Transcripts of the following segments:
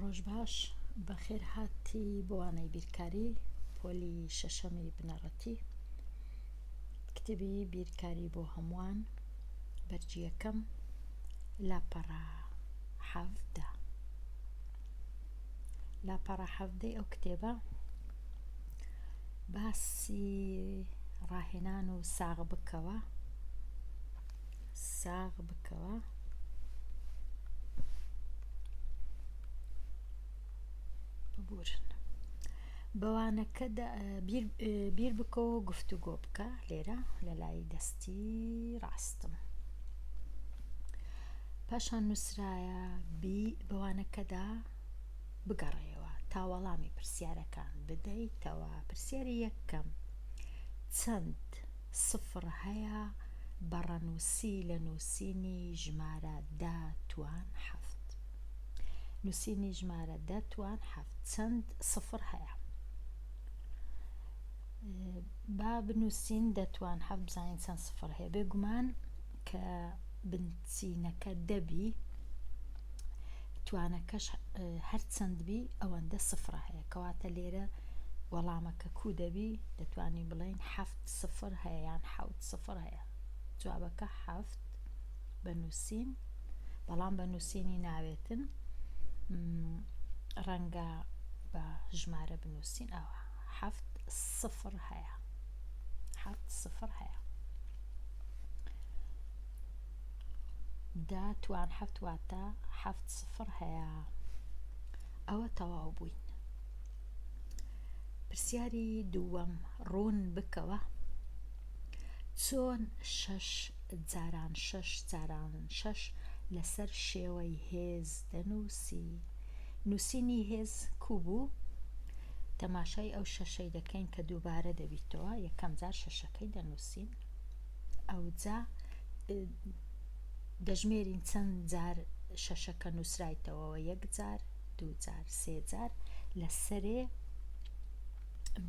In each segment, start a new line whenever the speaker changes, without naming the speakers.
ڕۆژ باش بەخێر هاتی بۆوانەی بیرکاری پۆلی شەشەمی بنەڕەتی کتێبی بیرکاری بۆ هەمووان بەرجی یەکەم لاپەڕە 17 لاپەڕە 17 ئەو کتێبە باسی ڕاهێنان و ساغ بکەوە ببورن بەوانەکە بیر بکەوە و گفتوگۆ بکە لێرە لە لای دەستی ڕاستم. پاشان نووسرایە بەوانەکەدا بگەڕێەوە تا وەڵامی پرسیارەکان بدەیتەوە. پرسیاری یەکەم چەند سفر هەیە بەڕەنووسی لە نووسینی ژمارە 10 توان 7؟ نووسینی ژمارە 10 توان 7 چەند سفر هەیە؟ با بنووسین 10 توان 7 بزانین چەند سفر هەیە. بێگومان کە بنچینەکە دەبی توانەکەش هەر چەند بی ئەوەندە سفر هەیە، کەواتە لێرە وەڵامەکە کو دەبی دەتوانین بڵێن 7 سفر هەیە یان 7 سفر هەیە. جوابەکە 7 بنووسین، بەڵام بە نووسینی ناوێتن، ڕەنگە بە ژمارە بنووسین. ئەوە 7 سفر هەیە، 7 سفر هەیە. 10 توان 7 واتە 7 سفر هەیە. ئەوە تەواو بووین. پرسیاری دووەم ڕوون بکەوە چۆن 6 جاران 6 جاران 6 لەسەر شێوەی هێز دەنووسی. نووسینی هێز کوو بوو؟ تەماشای ئەو شەشەی دەکەین کە دووبارە دەبیتەوە، یەکەم جار شەشەکەی دەنووسین، ئەوجا دەژمێرین چەند جار شەشەکە نووسرایتەوە، 1 جار 2 جار 3 جار لەسەرێ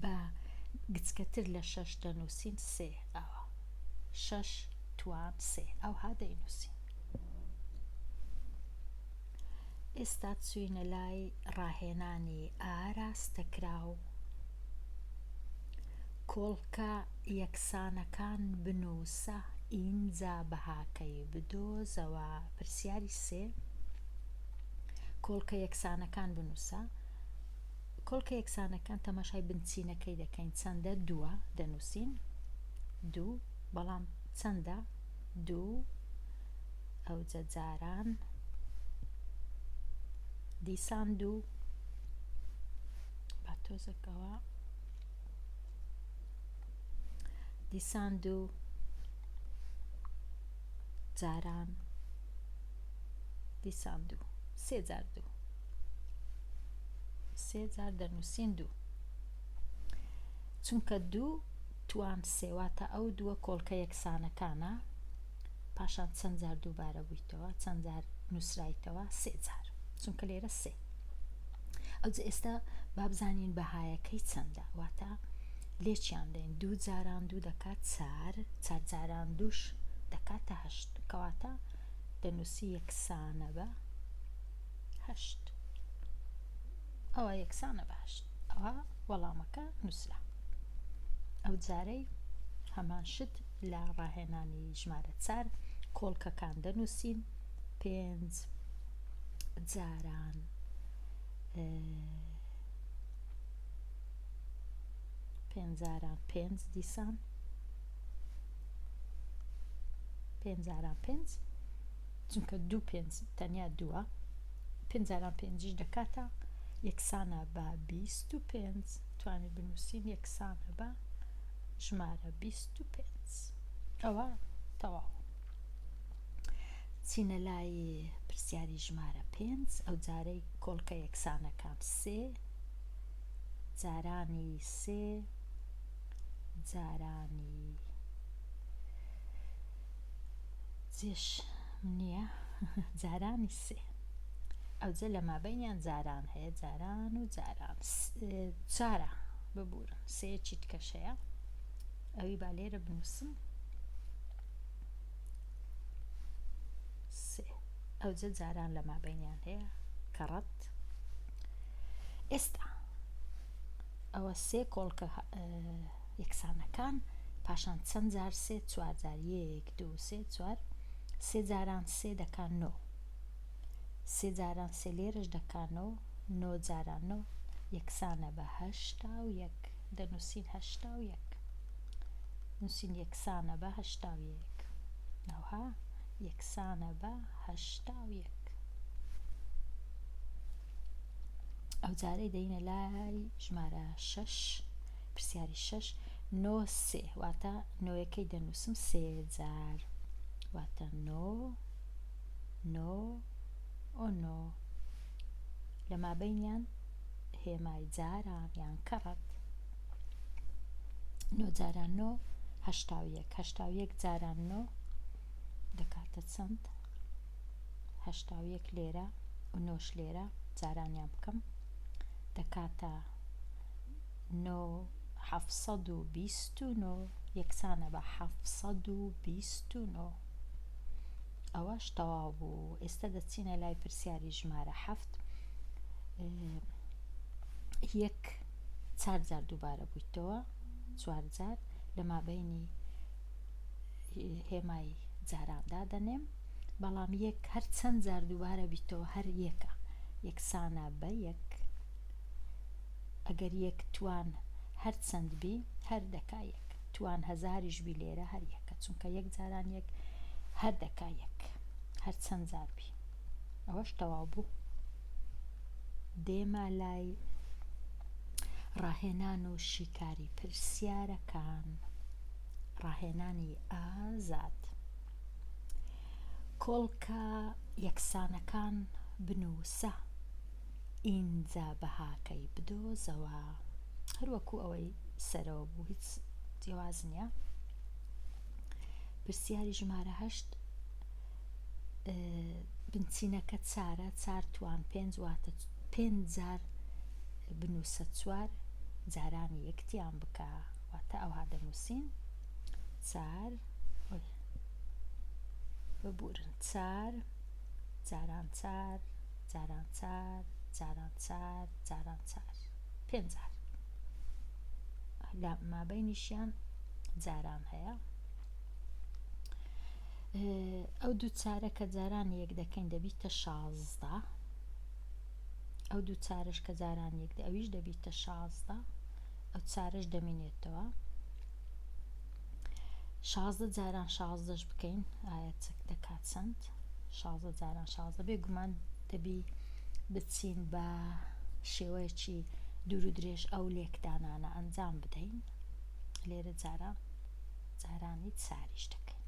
بە گچکەتر لە 6 دەنووسین 3. ئەوە 6 توان 3 ئەوها دەینووسین. ئێستا چوینە لای ڕاهێنانی ئاراستەکراو. کۆڵکە یەکسانەکان بنووسە ئینجا بەهاکەی بدۆزەوە. پرسیاری 3 کۆڵکە یەکسانەکان بنووسە. کۆڵکە یەکسانەکان تەماشای بنچینەکەی دەکەین، چەندە؟ 2 دەنووسین 2، بەڵام چەندە؟ 2. ئەوجە جاران دیسان 2 با تۆزێکەوە دیسان 2 جاران دیسان 2 3 جار 2 3 جار دەنووسین 2 چونکە 2 توان 3 واتە ئەو دووە کۆڵکە یەکسانەکانە. پاشان چەند جار دووبارە بوویتەوە، چەند جار نووسرایتەوە؟ 3 جار، چونکە لێرە 3. ئەوجا ئێستا با بزانین بەهایەکەی چەندە، واتە لێچیان دەین. 2 جاران 2 دەکات 4 جاران 2 دەکاتە 8، کەواتە دەنووسی یەکسانە بە 8. ئەوە یەکسانە بە 8. ئەوە وەڵامەکە نووسرا. ئەو جارەی هەمان شت لە ڕاهێنانی ژمارە 4 کۆڵکەکان دەنووسین 5 جاران 5 جاران 5 دیسان 5 جاران 5 چونکە 2 5 تەنیا 2 5 جاران 5 دەکاتە یەکسانە بە 25. توانێت بنووسین یەکسانە بە ژمارە 25. ئەوە تەواو. چینە لای پرسیاری ژمارە 5. ئەو جارەی کۆڵکە یەکسانەکان 3 جارانی 3 جارانی جێش نییە جارانی 3. ئەوجە لە مابەینیان جاران هەیە، جاران و جاران 4 ببورن 3 چیتکەش هەیە، ئەوی با لێرە بنووسم 3. ئەوجە جاران لە مابەینیان هەیە کە ڕەت ئێستا ئەوە سێ کۆڵکە یەکسانەکان پاشان چەند جار سێ چوار جار 1 2 3 4 سێ جاران سێ دەکات 9 سێ جاران سێ لێرەش دەکات 9 9 جاران 9 یەکسانە بە 81 دەنووسین 81 نووسین یەکسانە بە 81 ناوها یەکسانە بە 81 ئەو جارەی دەینە لای ژمارە 6 پرسیاری 6 9 3 واتە 9یەکەی دەنووسم سێ جار واتە 9 9 و 9 لە مابەینیان هێمای جاران یان کەڕەت 9 جاران 9 81 81 جاران 9 دەکاتە چەند 81 لێرە و 9ش لێرە جارانیان بکەم دەکاتە 9 729 یەکسانە بە 729 ئەوەش تەواو بوو. ئێستا دەچینە لای پرسیاری ژمارە 7 یەک 4 جار دووبارە بوویتەوە 4 جار لە مابەینی هێمای جاراندا دەنێم بەڵام یەک هەر چەند جار دووبارە بیتەوە هەر یەکە یەکسانە بە یەک ئەگەر یەک توان هەر چەند بی هەر دەکا یەک توان هەزاریش بی لێرە هەر یەکە چونکە یەک جاران یەک هەر دەکا یەک هەر چەند جار بی ئەوەش تەواو بوو. دێمە لای ڕاهێنان و شیکاری پرسیارەکان. ڕاهێنانی ئازاد کۆڵکە یەکسانەکان بنووسە ئینجا بەهاکەی بدۆزەوە هەروەکو ئەوەی سەرەوە بوو هیچ جیاواز نییە. پرسیاری ژمارە 8 بنچینەکە چارە 4 توان 5 واتە 5 جار بنووسە 4 جارانی یەکتیان بکە واتە ئەوها دەنووسین 4 ببورن 4 جاران 4 جاران 4 جاران 4 جاران 4 5 جار لە مابەینیشیان جاران هەیە. ئەو دوو چارە کە جاران یەک دەکەین دەبیتە 16 ئەو دوو چارەش کە جاران یەک ئەویش دەبیتە 16 ئەو چارەش دەمێنێتەوە 16 جاران 16ش بکەین ئایا دەکات چەند 16 جاران 16 بێگومان دەبی بچین بە شێوەیەکی دوور و درێژ ئەو لێکدانانە ئەنجام بدەین لێرە جارانی چاریش دەکەین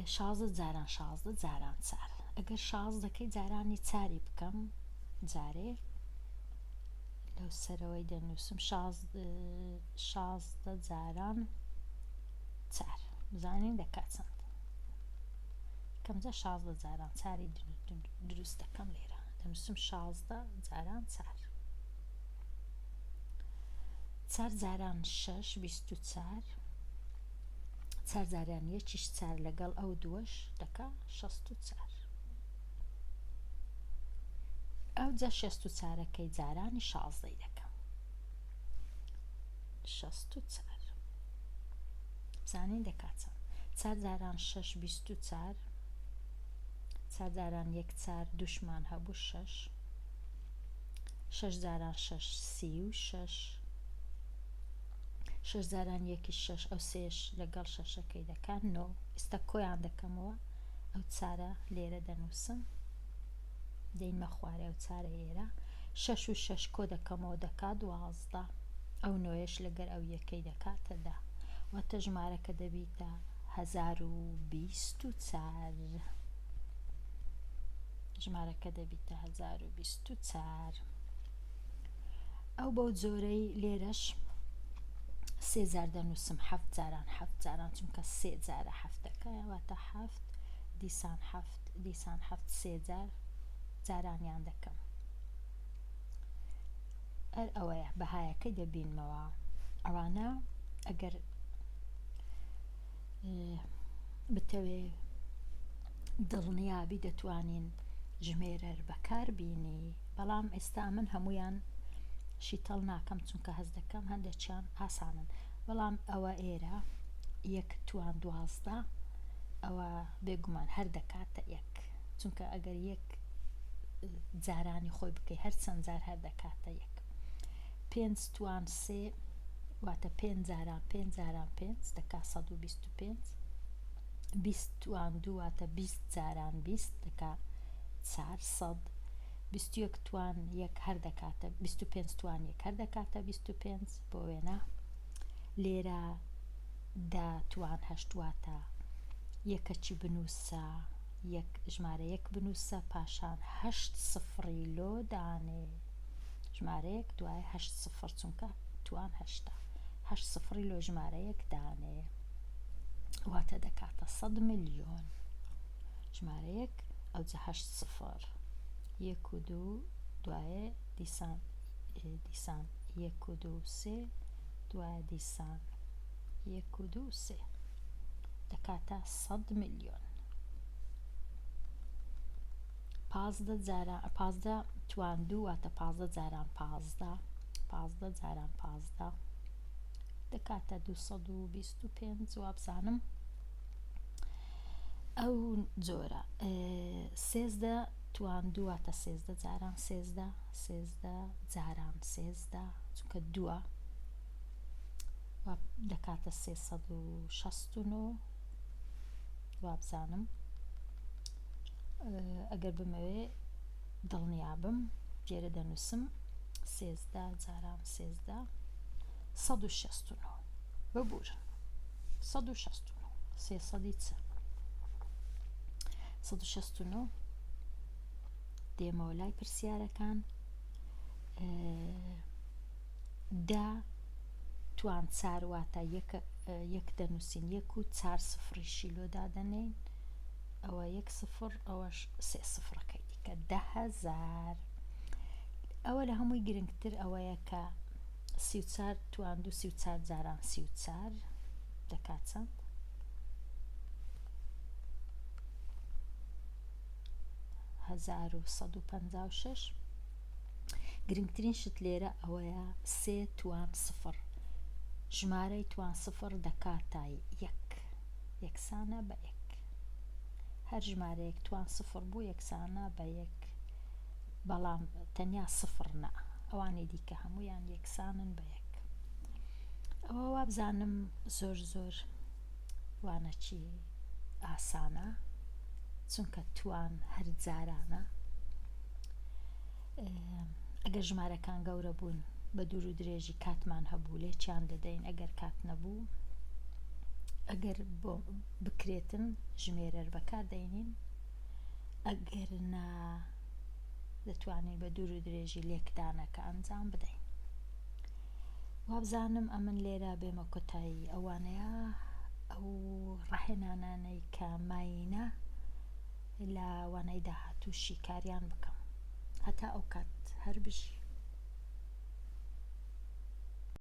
16 جاران 16 جاران 4 ئەگەر 16 دەکەی جارانی چاری بکەم جارێ لەو سەرەوەی دەنووسم 16 جاران 4 بزانین دەکات چەند کەمجە 16 جاران چاری دروست دەکەم لێرە دەنووسم 16 جاران 4 4 جاران 6 24 4 جاران یەکیش 4 لەگەڵ ئەو دووەش دەکا 64 ئەو جا 64ەکەی جارانی 16 دەکەم 64 بزانین دەکات چەند 4 جاران 6 24 4 جاران 1 4 دوشمان هەبوو 6 6 جاران 6 36 6 جاران 1 6 ئەو سێش لەگەڵ شەشەکەی دەکات 9 ئێستا کۆیان دەکەمەوە ئەو چارە لێرە دەنووسم دەینمە خوارێ ئەو چارە ئێرە 6 و 6 کۆ دەکەمەوە دەکات 12 ئەو نۆیەش لەگەر ئەو یەکەی دەکاتە 10 واتە ژمارەکە دەبیتە 1024 ژمارەکە دەبیتە 1024 ئەو بەو جۆرەی لێرەش 3 جار دەنووسم 7 جاران 7 جاران چونکە 3 جارە 7 دەکە واتە 7 دیسان 7 3 جار جارانیان دەکەم ئەر ئەوەیە بەهایەکەی دەبینمەوە. ئەوانە ئەگەر بتەوێ دڵنیابی دەتوانین ژمێرە بەکار بینی، بەڵام ئێستا من هەمویان شیتەڵ ناکەم چونکە هەز دەکەم هەندێکیان ئاسانن، بەڵام ئەوە ئێرە 1/12 ئەوە بێگومان هەر دەکاتە 1 چونکە ئەگەر 1 جارانی خۆی بکەی هەر چەند جار هەر دەکاتە 1. 5/3 واتە 5 جاران 5 جاران 5 دەکات 125. 20/2 واتە 20 جاران 20 دەکات 400. 21/1 هەر دەکاتە 25/1 هەر دەکاتە 25 بۆ وێنە. لێرە 10/8 واتە یەکەکی بنووسە، ژمارە 1 بنووسە پاشان 8 سفری لۆ دانێ، ژمارەیەک دوای 8 سفر چونکە توان 8 8 سفری لۆ ژمارە 1 دانێ واتە دەکاتە 100 ملیۆن. ژمارە 1 ئەوجە 8 سفر 1 و 2 دوایە دیسان 1 و 2 3 دوایە دیسان 1 و 2 3 دەکاتە 100 ملیۆن. 15/2 واتە 15 جاران 15 15 جاران 15 دەکاتە 225. وابزانم ئەو جۆرە. 13/2 واتە 13 جاران 13 13 جاران 13 چونکە 2 دەکاتە 369. وابزانم ئەگەر بمەوێ دڵنیابم جێرە دەنووسم 13 جاران 13 169 ببورن 169 300 169. دێمەوە لای پرسیارەکان. دا توان 4 واتە 1 دەنووسین 1 و 4 سفریشی لۆ دادەنێن ئەوە 1 سفر ئەوەش 3 سفرەکەی دیکە 10,000. ئەوە لە هەمووی گرنگتر ئەوەیە کە 34 توان 34 جاران 34 دەکات چەند؟ 1156. گرنگترین شت لێرە ئەوەیە 3 توان سفر، ژمارەی توان سفر دەکاتە 1 یەکسانە بە 1. هەر ژمارەیەک توان سفر بوو یەکسانە بە 1 بەڵام تەنیا سفر نە، ئەوانەی دیکە هەمویان یەکسانن بە 1. ئەوە وابزانم زۆر وانەکی ئاسانە چونکە توان هەر جارانە. ئەگەر ژمارەکان گەورە بوون بە دوور و درێژی کاتمان هەبوو لێکیان دەدەین، ئەگەر کات نەبوو ئەگەر بۆ بکرێتن ژمێرەر بەکاردەینین، ئەگەر نا دەتوانین بە دوور و درێژی لێکدانەکە ئەنجام بدەین. وابزانم ئەمن لێرە بێمە کۆتایی ئەوانەیە ئەو ڕاهێنانانەی کە ماینە لە وانەی داهاتووشی کاریان بکەم. هەتا ئەو کات هەر بژی.